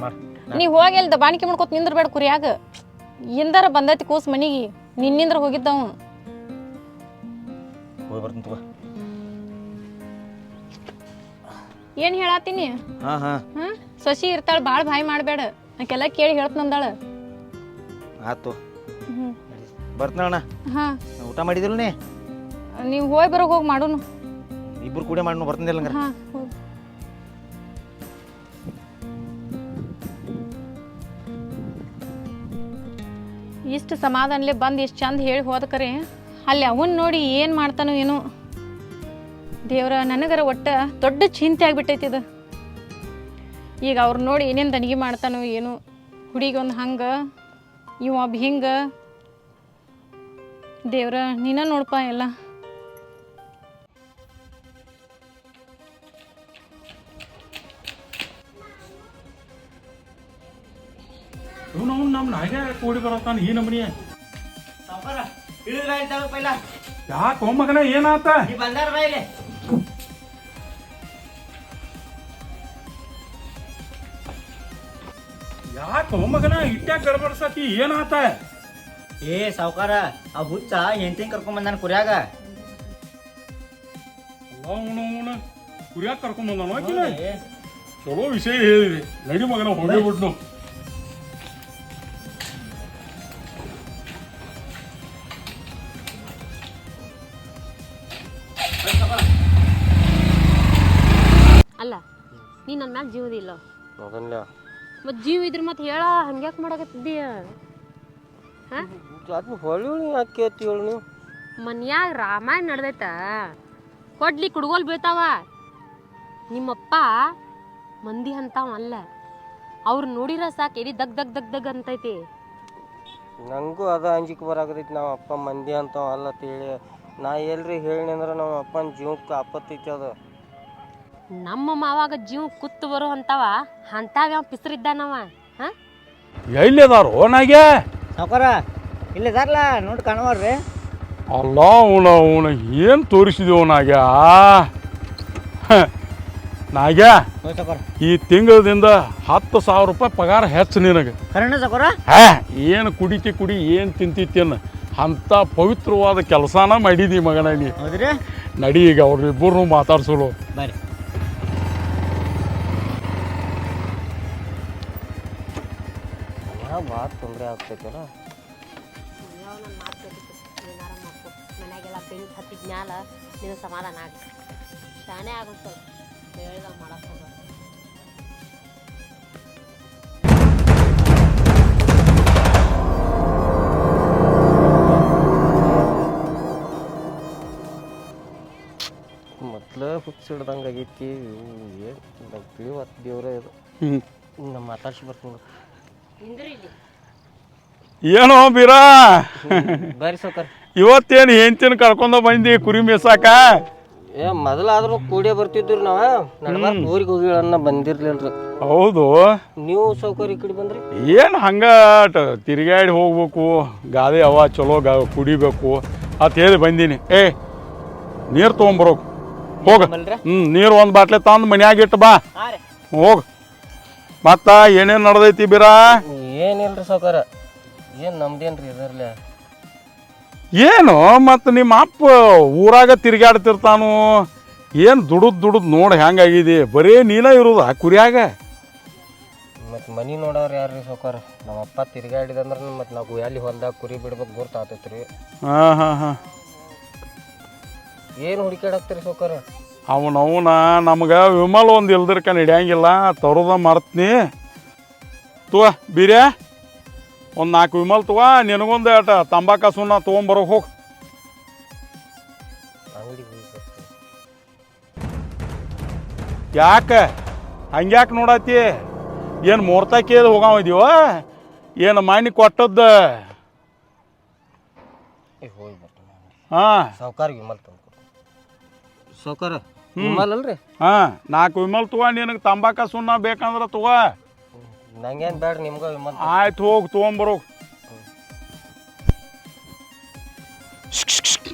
ಮಾಡಿ ನೀವು ಹೋಗಿ ಅಲ್ಲಿ ದಬಾಣಿಕೆ ಮಾಡ್ಕೊತ ನಿಂದ್ರಬೇಡ ಕುರಿಯಾಗ. ಇಂದಾರ ಬಂದೈತಿ ಕೂಸ್ ಮನಿಗೆ, ನಿನ್ನಿಂದ್ರ ಹೋಗಿದ್ದವು. ಹೋಗಿ ಬರ್ತೀನಿ ತಗೋ. ಏನು ಹೇಳತ್ತೀನಿ? ಸೊಸಿ ಇರ್ತಾಳ, ಭಾಳ ಬಾಯಿ ಮಾಡಬೇಡ. ಆಕೆಲ್ಲ ಕೇಳಿ ಹೇಳ್ತಂದಾಳ. ಆತು, ಬರ್ತನಣ್ಣ. ಊಟ ಮಾಡಿದಿಲ್ಲ ನೀ? ನೀವು ಹೋಗಿ ಬರೋಗಿ ಹೋಗಿ ಮಾಡೋನು. ಇಬ್ರು ಕೂಡ ಮಾಡಿ ಬರ್ತಿದ್ದಿಲ್ಲ ಹಂಗಾರೆ. ಹಾಂ ಹೋಗಿ. ಇಷ್ಟು ಸಮಾಧಾನಲೆ ಬಂದು ಇಷ್ಟು ಚಂದ ಹೇಳಿ ಹೋದ ಕರೆ ಅಲ್ಲಿ ಅವನ್ ನೋಡಿ ಏನು ಮಾಡ್ತಾನೋ ಏನೋ ದೇವ್ರ ನನಗರ ಒಟ್ಟ ದೊಡ್ಡ ಚಿಂತೆ ಆಗಿಬಿಟ್ಟೈತಿ ಇದು. ಈಗ ಅವ್ರು ನೋಡಿ ಏನೇನು ದಣಿಗೆ ಮಾಡ್ತಾನೋ ಏನು, ಹುಡುಗಿಗೊಂದು ಹಂಗೆ ಇವ ಒಬ್ಬ ಹಿಂಗೆ. ದೇವ್ರ ನೀನ ನೋಡಪ್ಪ ಎಲ್ಲ. ಇವನು ನಮ್ಮ ನಾಗೆ ಕೂಡಿ ಬರತ್ತಾನ ಈ ನಮನಿ. ಯಾಕೆ ಮಗನ ಏನಾತ? ಯಾಕೆ ಮಗನ ಇಟ್ಟ್ಯಾಗ ಗಡಬಡ್ಸತಿ ಏನಾತ? ಏ ಸಾವ್ಕಾರ, ಆ ಹುಚ್ಚ ಹೆಂಡತಿ ಕರ್ಕೊಂಡ್ ಬಂದಾನ ಕುರ್ಯಾಗ. ಅವನು ಕುರಿಯಾಗ ಕರ್ಕೊಂಡ್ ಬಂದಾನ. ಚಲೋ ವಿಷಯ ಹೇಳಿದ್ರಿ. ನಡಿ ಮಗನ ಹೋಗೇ ಬಿಟ್ನು. ಅಲ್ಲ ನೀ ನನ್ನ ಮ್ಯಾಲ ಜೀವದಿಲ್ಲ ಅದನ್ನ ಮತ್ತು ಜೀವ ಇದ್ರ ಮತ್ತೆ ಹೇಳ ಹಂಗ್ಯಾಕೆ ಮಾಡಕತ್ತಿದ್ದೀಯ? ಹಾಂ ಅದು ಹೊಳಿ ಯಾಕೆ ಕೇಳ್ತಿ ಹೇಳು ನೀವು? ಮನ್ಯಾಗ ರಾಮಾಯಣ ನಡೆದೈತ, ಕೊಡ್ಲಿ ಕುಡ್ಗೋಲ್ ಬೀಳ್ತಾವ. ನಿಮ್ಮಪ್ಪ ಮಂದಿ ಅಂತಾವ ಅಲ್ಲ, ಅವ್ರು ನೋಡಿರ ಸಾಕು ಎಲ್ಲಿ ದಗ್ ದಗ್ ದಗ್ ದಗ್ ಅಂತೈತಿ. ನನಗೂ ಅದ ಅಂಜಿಕೆ ಬರಾಕತೈತಿ. ನಮ್ಮ ಅಪ್ಪ ಮಂದಿ ಅಂತಾವ ಅಲ್ಲ ಅಂತೇಳಿ. ನಾ ಎಲ್ರಿ ಹೇಳಿ ಅಂದ್ರೆ ನಮ್ಮ ಅಪ್ಪನ ಜೀವಕ್ಕೆ ಆಪತ್ತೈತಿ ಅದು. ನಮ್ಮ ಮಾವಾಗ ಜೀವ ಕುತ್ತು ಬರೋ ಅಂತಾವ ಅಂತಾವ ಪಿಸ್ರಿದ್ದಾನವ. ಹಾಂ ಎಲ್ಲಿದಾರೋ ನಾಗೆ? ಸಾವ್ಕಾರ ಇಲ್ಲಿದಾರಲ್ಲ ನೋಡಿ ಕಾಣವಲ್ರಿ. ಅಲ್ಲ ಅವನ ಏನು ತೋರಿಸಿದೆವು ನಾಗ್ಯ? ನಾಗ್ಯ ಈ ತಿಂಗಳದಿಂದ 10,000 ರೂಪಾಯಿ ಪಗಾರ ಹೆಚ್ಚು ನಿನಗೆ. ಕರೆನ ಸಾವ್ಕಾರ? ಏನು ಕುಡಿತಿ ಕುಡಿ, ಏನು ತಿಂತಿತ್ತೇನು ಅಂಥ ಪವಿತ್ರವಾದ ಕೆಲಸನ ಮಾಡಿದಿ ಮಗನ ನೀ. ಹೌದ್ರಿ? ನಡಿ ಈಗ ಅವ್ರಿಬ್ಬರು ಮಾತಾಡ್ಸೋಳು. ಬರ್ರಿ. ಭಾಳ ತೊಂದರೆ ಆಗ್ತೈತಲ್ಲ. ಮನ್ಯಾಗೆಲ್ಲ ಬೆಂಕಿ ಹತ್ತಿದ ಮ್ಯಾಲ ನೀನು ಸಮಾಧಾನ ಆಗಿ ಶಾನೆ ಆಗುತ್ತಲ್ಲ ಹೇಳ್ದ ಮಾಡಕ್ಕೆ ಹೋಗ. ಮೊದ್ಲು ಹುಚ್ಚಿಡ್ದಂಗೆ ಆಗೈತಿ. ಏನು ತಿಳಿವತ್ತು ದೇವ್ರೆ ಇದು. ನಮ್ಮ ಮಾತಾಡ್ಸಿ ಬರ್ತೀನಿ. ಏನೋ ಬೀರಾ, ಬರ್ರಿ ಸಾವ್ಕಾರ. ಇವತ್ತೇನು ಹೆಂಡ್ತಿನ ಕರ್ಕೊಂಡ ಬಂದಿ ಕುರಿ ಮೇಸಾಕ? ಏ ಮೊದಲಾದ್ರೂ ಕೂಡೇ ಬರ್ತಿದ್ವಿ ನಾವು. ನಡ್ಬಾರ್ಕ ಊರಿಗೆ ಹೋಗಿಳನ್ನ ಬಂದಿರ್ಲಿಲ್ರಿ. ಹೌದು. ನೀವು ಸಾವ್ಕಾರ ಈ ಕಡೆ ಬಂದ್ರಿ? ಏನು ಹಂಗ ತಿರುಗಾಡಿ ಹೋಗ್ಬೇಕು, ಗಾದೆ ಅವ ಚಲೋ ಕುಡಿಬೇಕು ಅಂತ ಹೇಳಿ ಬಂದೀನಿ. ನೀರು ತೊಗೊಂಬರೋಕು ಹೋಗ. ನೀರು ಒಂದು ಬಾಟ್ಲೆ ತಂದು ಮನ್ಯಾಗ ಇಟ್ಟು ಬಾ. ಹೋಗ. ಮತ್ತ ಏನೇನು ನಡೆದೈತಿ ಬೀರಾ? ಏನಿಲ್ರಿ ಸಾವ್ಕಾರ. ಏನು ನಮ್ದೇನ್ರಿ ಇದರ್ಲೆ? ಏನು ಮತ್ತು ನಿಮ್ಮ ಅಪ್ಪ ಊರಾಗ ತಿರುಗಾಡ್ತಿರ್ತಾನು, ಏನು ದುಡುದ್ ನೋಡಿ ಹೆಂಗಾಗಿದೆ? ಬರೀ ನೀನ ಇರೋದು ಆ ಕುರಿಯಾಗ. ಮತ್ತು ಮನೆ ನೋಡೋರು ಯಾರು ರೀ ಸಾವ್ಕಾರ? ನಮ್ಮ ಅಪ್ಪ ತಿರುಗಾಡಿದಂದ್ರೆ ಮತ್ತು ನಾವು ಎಲ್ಲಿ ಹೊಲ್ದಾಗ ಕುರಿ ಬಿಡ್ಬೇಕು ಗುರ್ತಾತೈತೆ ರೀ. ಹಾಂ. ಏನು ಹುಡುಕಾಡಕ್ತೀರಿ ಸಾವ್ಕಾರ? ಅವನವನ ನಮ್ಗೆ ವಿಮಲ್ ಒಂದು ಇಲ್ದಿರ್ಕ ನಡೆಯಂಗಿಲ್ಲ. ತರೋದ ಮರ್ತ್ನಿ. ತುವ ಬೀರ್ಯಾ ಒಂದು 4 ವಿಮಲ್ ತುವ, ನಿನಗೊಂದು ತಂಬಾಕ ಸುಣ್ಣ ತೊಗೊಂಬರೋಕೆ ಹೋಗಿ. ಅಂಗಡಿಗೆ ಯಾಕೆ ಹಂಗ್ಯಾಕೆ ನೋಡತ್ತಿ? ಏನು ಮೂರ್ತಾಕಿ ಹೋಗಾವಿದೀವ? ಏನು ಮನೆ ಕೊಟ್ಟದ್ದು? ಹೋಗಿ ಬರ್ತೀನಿ. ಹಾಂ ಸಾವ್ಕಾರ ವಿಮಲ್ ತಂದು ಸಾವ್ಕಾರ ವಿಮಲ್ ಅಲ್ರಿ? ಹಾಂ 4 ವಿಮಲ್ ತುವ. ನಿನಗೆ ತಂಬಾಕ ಸುಣ್ಣ ಬೇಕಂದ್ರೆ ತುವ. ನಂಗೇನು ಬೇಡ, ನಿಮ್ಗೆ ವಿಮಲ್. ಆಯ್ತು ಹೋಗಿ ತೊಗೊಂಬರೋ.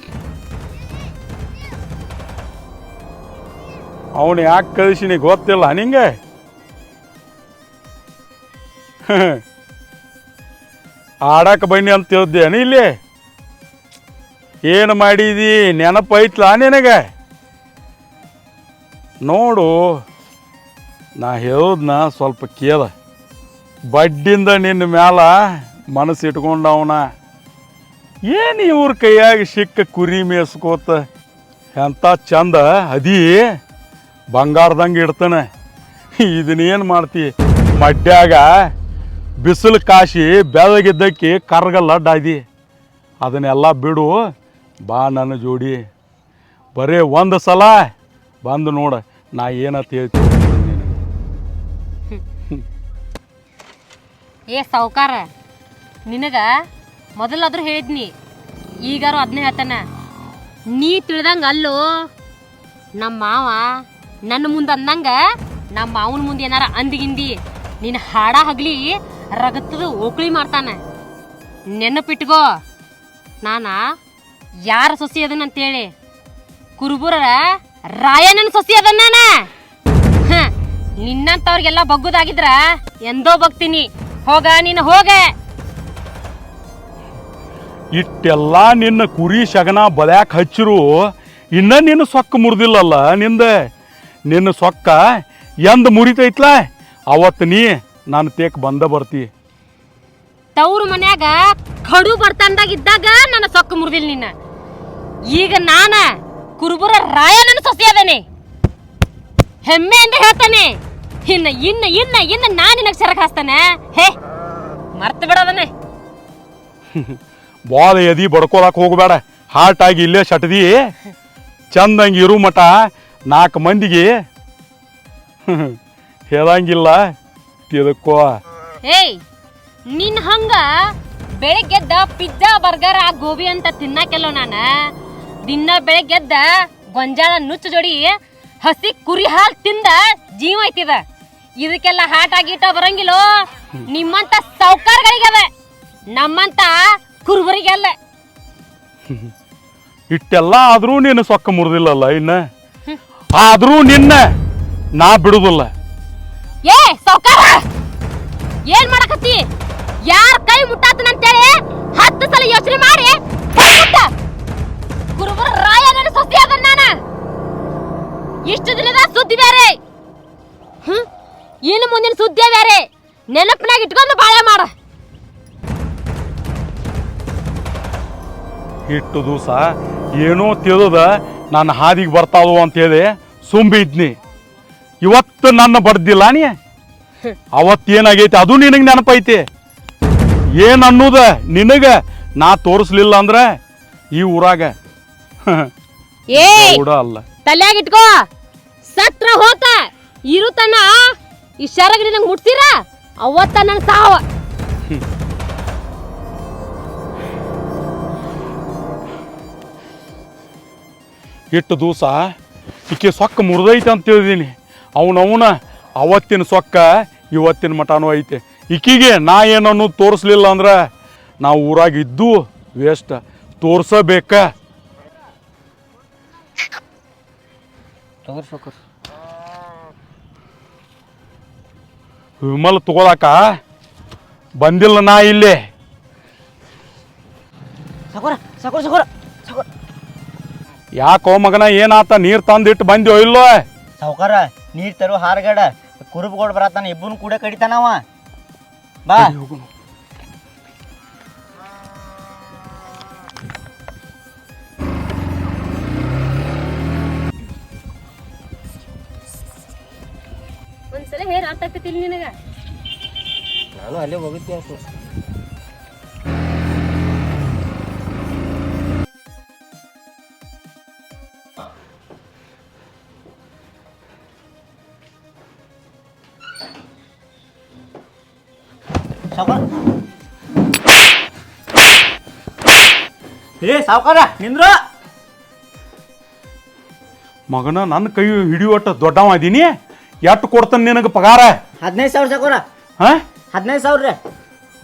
ಅವನು ಯಾಕೆ ಕಳಿಸಿನಿ ಗೊತ್ತಿಲ್ಲ ನಿಂಗೆ? ಆಡಕ್ಕೆ ಬನ್ನಿ ಅಂತ ತಿಳಿದ್ದೇನೆ ಇಲ್ಲಿ. ಏನು ಮಾಡಿದಿ ನೆನಪು ಐತ್ಲಾ ನಿನಗೆ? ನೋಡು, ನಾ ಹೇಳೋದನ್ನ ಸ್ವಲ್ಪ ಕೇಳ. ಬಡ್ಡಿಂದ ನಿನ್ನ ಮ್ಯಾಲ ಮನಸ್ಸು ಇಟ್ಕೊಂಡವನ. ಏನು ಇವ್ರ ಕೈಯಾಗ ಸಿಕ್ಕ ಕುರಿ ಮೇಸ್ಕೋತ ಎಂಥ ಚಂದ ಅದಿ ಬಂಗಾರದಂಗೆ ಇಡ್ತಾನೆ. ಇದನ್ನೇನು ಮಾಡ್ತಿ? ಮಡ್ಯಾಗ ಬಿಸಿಲು ಕಾಶಿ ಬೆಳಗಿದ್ದಕ್ಕೆ ಕರ್ಗಲ್ಲ ಅಡ್ಡಾದಿ. ಅದನ್ನೆಲ್ಲ ಬಿಡು, ಬಾ ನನ್ನ ಜೋಡಿ. ಬರೀ ಒಂದು ಸಲ ಬಂದು ನೋಡ, ನಾ ಏನಂತ ಹೇಳ್ತೀನಿ. ಏ ಸಾವ್ಕಾರ, ನಿನಗ ಮೊದಲಾದ್ರೂ ಹೇಳಿದ್ನಿ, ಈಗಾರು ಅದನ್ನೇ ಹೇಳ್ತಾನ. ನೀ ತಿಳಿದಂಗ ಅಲ್ಲೋ, ನಮ್ಮ ಮಾವ ನನ್ನ ಮುಂದೆ ಅಂದಂಗ ನಮ್ಮ ಮಾವನ ಮುಂದೆ ಏನಾರ ಅಂದಿಗಿಂದಿ ನೀನು ಹಾಡ ಹಗ್ಲಿ ರಗತ್ತದ ಓಕಳಿ ಮಾಡ್ತಾನ. ನೆನಪಿಟ್ಕೋ, ನಾನ ಯಾರ ಸೊಸಿ ಅದನ್ನಂತೇಳಿ. ಕುರುಬುರ ರಾಯಣ್ಣನ ಸೊಸಿ ಅದನ್ನ ನಾನ. ನಿನ್ನಂತವ್ರಿಗೆಲ್ಲ ಬಗ್ಗುದಾಗಿದ್ರ ಎಂದೋ ಬಗ್ತೀನಿ. ಹೋಗ ನೀನು ಹೋಗ. ಇಟ್ಟೆಲ್ಲ ನಿನ್ನ ಕುರಿ ಶಗನ ಬಲ್ಯಾಕ ಹಚ್ಚಿರು, ಇನ್ನ ನಿನ್ನ ಸೊಕ್ಕ ಮುರಿದಿಲ್ಲಲ್ಲ. ನಿನ್ನ ಸೊಕ್ಕ ಎಂದ ಮುರಿತೈತ್ಲ ಅವತ್ತು ನೀ ನಾನು ತೇಕ್ ಬಂದ ಬರ್ತಿ. ತವ್ರ ಮನ್ಯಾಗ ಕಡು ಬರ್ತಾಂದಾಗ ಇದ್ದಾಗ ನನ್ನ ಸೊಕ್ಕ ಮುರಿದಿಲ್ಲ ನಿನ್ನ. ಈಗ ನಾನ ಕುರುಬುರ ರಾಯಣ್ಣನ ಸೊಸಿ ಅದೇನೆ, ಹೆಮ್ಮೆಯಿಂದ ಹೇಳ್ತಾನೆ. ಇನ್ನ ಇನ್ನ ಇನ್ನ ಇನ್ನ ನಾನು ನಿನಗೆ ಸೆರಕ್ ಹಾಸ್ತಾನೆ. ಹೇ ಮರ್ತು ಬಿಡೋದನ್ನೇ. ಬಾಳ ಎದಿ ಬಡ್ಕೊಳಕ್ ಹೋಗ್ಬೇಡ. ಹಾರ್ಟ್ ಆಗಿ ಇಲ್ಲೇ ಶಟದಿ ಚಂದಂಗೆ ಇರು ಮಟ 4 ಮಂದಿಗೆ ಹೇಳಂಗಿಲ್ಲ ತಿಳ್ಕೋ. ಏಯ್, ನಿನ್ ಹಂಗ ಬೆಳಗ್ಗೆದ್ದ ಪಿಜ್ಜಾ ಬರ್ಗರ್ ಆ ಗೋಬಿ ಅಂತ ತಿನ್ನಕ್ಕೆಲ್ಲೋ ನಾನ. ದಿನ ಬೆಳಗ್ಗೆದ್ದ ಗೊಂಜಾಳ ನುಚ್ಚು ಜೋಡಿ ಹಸಿ ಕುರಿ ಹಾಲು ತಿಂದ ಜೀವ ಐತಿದ. ಇದಕ್ಕೆಲ್ಲ ಹಾಟ ಗೀಟ ಬರಂಗಿಲ್ಲೋ ನಿಮ್ಮಂತ ಸಾವ್ಕಾರಗಳಿಗದ, ನಮ್ಮಂತ ಕುರುಬರಿಗೆಲ್ಲ. ಇಟ್ಟೆಲ್ಲ ಆದ್ರೂ ನೀನು ಸೊಕ್ಕ ಮುರಿದಿಲ್ಲಲ್ಲ. ಇನ್ನ ಆದ್ರೂ ನಿನ್ನ ನಾ ಬಿಡುದಿಲ್ಲ. ಏ ಸಾವ್ಕಾರ, ಏನ್ ಮಾಡಕತ್ತಿ? ಯಾರ ಕೈ ಮುಟ್ಟಾತನಂತೇಳಿ 10 ಸಲ ಯೋಚನೆ ಮಾಡಿ ಕುರುಬರ ರಾಯಣ್ಣನ ಸೊಸಿ ಅದನ್ನ ನಾನ. ಇಷ್ಟು ದಿನದ ಸುದ್ದಿ ಬೇರೆ, ಇನ್ನು ಮುಂದಿನ ಸುದ್ದಿ ಬೇರೆ. ನೆನಪಿನಾಗ ಇಟ್ಕೊಂಡು ಬಾಳೆ ಮಾಡ. ಇಟ್ಟು ದಿವಸ ಏನೋ ತಿಳಿದ ನನ್ನ ಹಾದಿಗೆ ಬರ್ತಾವು ಅಂತೇಳಿ ಸುಂಬಿದ್ನಿ. ಇವತ್ತು ನನ್ನ ಬಡ್ದಿಲ್ಲ ನೀ. ಅವತ್ತೇನಾಗೈತಿ ಅದು ನಿನಗೆ ನೆನಪೈತಿ. ಏನು ಅನ್ನೋದ ನಿನಗೆ ನಾ ತೋರಿಸ್ಲಿಲ್ಲ ಅಂದ್ರೆ ಈ ಊರಾಗ ಕೂಡ ಅಲ್ಲ. ತಲ್ಯಾಗ ಇಟ್ಕೋ, ಸತ್ರ ಹೋತ ಇರುತನ ಈ ಶರಗಡಿ ನಂಗೆ ಮುಟ್ತೀರ ಅವತ್ತ ನನ್ ಸಾವ. ಇಟ್ಟು ದಿವಸ ಈಕೆ ಸೊಕ್ಕ ಮುರಿದೈತೆ ಅಂತ ತಿಳಿದೀನಿ. ಅವನವನ ಅವತ್ತಿನ ಸೊಕ್ಕ ಇವತ್ತಿನ ಮಟನೂ ಐತೆ. ಈಕಿಗೆ ನಾ ಏನು ಅನ್ನೋದು ತೋರಿಸ್ಲಿಲ್ಲ ಅಂದ್ರೆ ನಾವು ಊರಾಗ ಇದ್ದು ವೇಸ್ಟ್. ತೋರ್ಸಬೇಕ. ವಿಮಲ್ ತಗೊಳಕ ಬಂದಿಲ್ಲ ನಾ ಇಲ್ಲಿ. ಯಾಕೋ ಮಗನ ಏನಾತ? ನೀರು ತಂದಿಟ್ಟು ಬಂದ್ಯೋ ಇಲ್ಲೋ? ಸಾವ್ಕಾರ, ನೀರ್ ತರೋ ಹಾರ್ಗಡ ಕುರುಬ್ಗೋಡ್ ಬರತ್ತಾನ, ಇಬ್ಬನು ಕೂಡ ಕಡಿತಾನವ. ಬಾ ಒಂದ್ಸಲ ಹೇರ್ ಆಗ್ತೈತಿಲ್ ನಿನಗ? ನಾನು ಅಲ್ಲೇ ಹೋಗುತ್ತೆ ಅಂತ. ಏ ಸಾವ್ಕಾರ ನಿಂದ್ರ. ಮಗನ ನನ್ನ ಕೈ ಹಿಡಿಯೋಟ ದೊಡ್ಡವ ಅದೀನಿ. ಎಷ್ಟು ಕೊಡ್ತಾನೆ ನಿನಗೆ ಪಗಾರ? 15,000 ಸಾವ್ಕಾರ. ಹಾ, 15,000 ರೀ.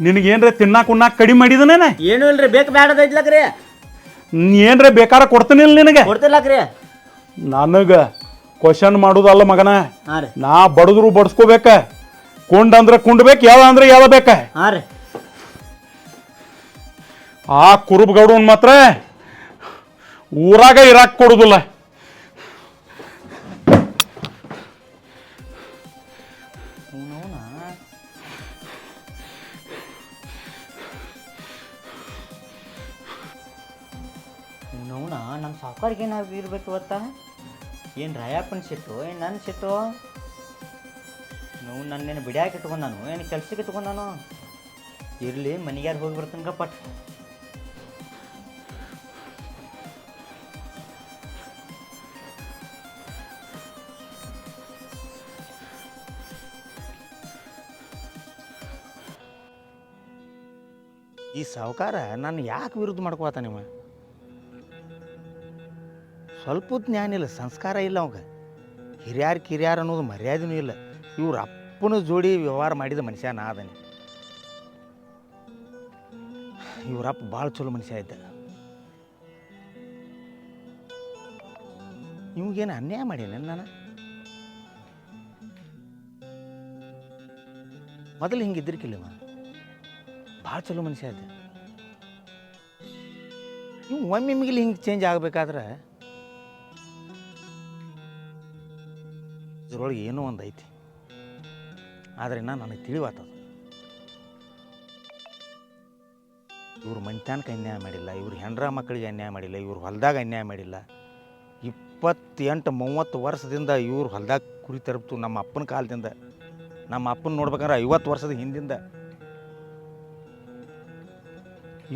ನಿನಗೇನ್ರ ತಿನ್ನಾಕ ಉಣ್ಣಾಕ ಕಡಿಮೆ ಮಾಡಿದನೇನ? ಏನು ಇಲ್ರಿ, ಬೇಕು ಬೇಡದೈತ್ಲಕ್ರಿ. ಏನ್ರ ಬೇಕಾರ ಕೊಡ್ತಾನಿಲ್ಲ ನಿನಗೆ? ಕೊಡ್ತಿರ್ಲಕ್ರಿ. ನನಗೆ ಕ್ವಶನ್ ಮಾಡೋದಲ್ಲ ಮಗನ. ಹಾಂ ರೀ. ನಾ ಬಡದ್ರು ಬಡ್ಸ್ಕೋಬೇಕ, ಕುಂಡ್ ಕುಂಡ್ಬೇಕು, ಯಾವ ಅಂದ್ರೆ ಯಾವಬೇಕ. ಹಾಂ ರೀ. ಆ ಕುರುಬ್ಗೌಡನ್ ಮಾತ್ರ ಊರಾಗ ಇರಾಕ್ ಕೊಡುದಿಲ್ಲ. ನಮ್ಮ ಸಾವುಕಾರಿಗೆ ಏನಾಗಿ ಇರ್ಬೇಕು ಇವತ್ತ ಏನು ರಾಯಪ್ಪನ ಸಿಟ್ಟು ಏನು ನನ್ನ ಸಿಟ್ಟು ನೀವು ನನ್ನೇನು ಬಿಡ್ಯಾಕೆ ಇಟ್ಕೊಂಡಾನು ಏನು ಕೆಲ್ಸಕ್ಕೆ ಇಟ್ಕೊಂಡಾನು ಇರಲಿ ಮನೆಗ್ಯಾರು ಹೋಗಿ ಬರ್ತಾನೆ ಪಟ್ ಈ ಸಾವುಕಾರ ನಾನು ಯಾಕೆ ವಿರುದ್ಧ ಮಾಡ್ಕೋತ ನೀವು ಸ್ವಲ್ಪ ಜ್ಞಾನ ಇಲ್ಲ ಸಂಸ್ಕಾರ ಇಲ್ಲ ಅವಾಗ ಹಿರಿಯಾರು ಕಿರಿಯಾರು ಅನ್ನೋದು ಮರ್ಯಾದೆನೂ ಇಲ್ಲ ಇವ್ರ ಅಪ್ಪನ ಜೋಡಿ ವ್ಯವಹಾರ ಮಾಡಿದ ಮನುಷ್ಯ ನಾ ಅದನೆ ಇವ್ರಪ್ಪ ಭಾಳ ಚಲೋ ಮನುಷ್ಯ ಇದ್ದ ಇವಾಗೇನು ಅನ್ಯಾಯ ಮಾಡೀನಿ ನಾನು ಮೊದಲು ಹಿಂಗೆ ಇದ್ರಿಕಿಲ್ಲವ ಭಾಳ ಚಲೋ ಮನುಷ್ಯ ಇದ್ದ ನೀವು ಒಮ್ಮೆಮ್ಮಿಗೆ ಹಿಂಗೆ ಚೇಂಜ್ ಆಗಬೇಕಾದ್ರೆ ಇದ್ರೊಳಗೆ ಏನೋ ಒಂದು ಐತಿ ಆದರೆ ನನಗೆ ತಿಳಿವಾತದು ಇವ್ರ ಮನ್ತಾನಕ್ಕೆ ಅನ್ಯಾಯ ಮಾಡಿಲ್ಲ ಇವ್ರ ಹೆಂಡ್ರ ಮಕ್ಕಳಿಗೆ ಅನ್ಯಾಯ ಮಾಡಿಲ್ಲ ಇವ್ರ ಹೊಲದಾಗ ಅನ್ಯಾಯ ಮಾಡಿಲ್ಲ 28-30 ವರ್ಷದಿಂದ ಇವ್ರ ಹೊಲದಾಗ ಕುರಿ ತರಪ್ತು ನಮ್ಮ ಅಪ್ಪನ ಕಾಲದಿಂದ ನಮ್ಮ ಅಪ್ಪನ ನೋಡ್ಬೇಕಂದ್ರೆ 50 ವರ್ಷದ ಹಿಂದಿಂದ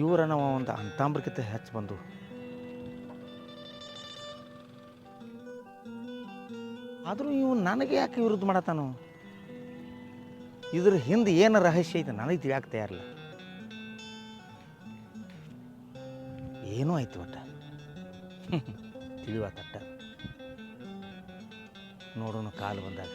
ಇವರ ನಾವು ಒಂದು ಅಂತಾಂಬ್ರಕ್ಕಿಂತ ಹೆಚ್ಚು ಬಂದು ಆದರೂ ಇವು ನನಗೆ ಯಾಕೆ ವಿರುದ್ಧ ಮಾಡತ್ತಾನು ಇದ್ರ ಹಿಂದೆ ಏನು ರಹಸ್ಯ ಐತೆ ನನಗೆ ತಿಳಿಯಾಕೆ ತಯಾರಿಲ್ಲ ಏನೂ ಆಯ್ತು ಒಟ್ಟ ತಿಳಿವಾತಟ್ಟ ನೋಡೋಣ ಕಾಲು ಬಂದಾಗ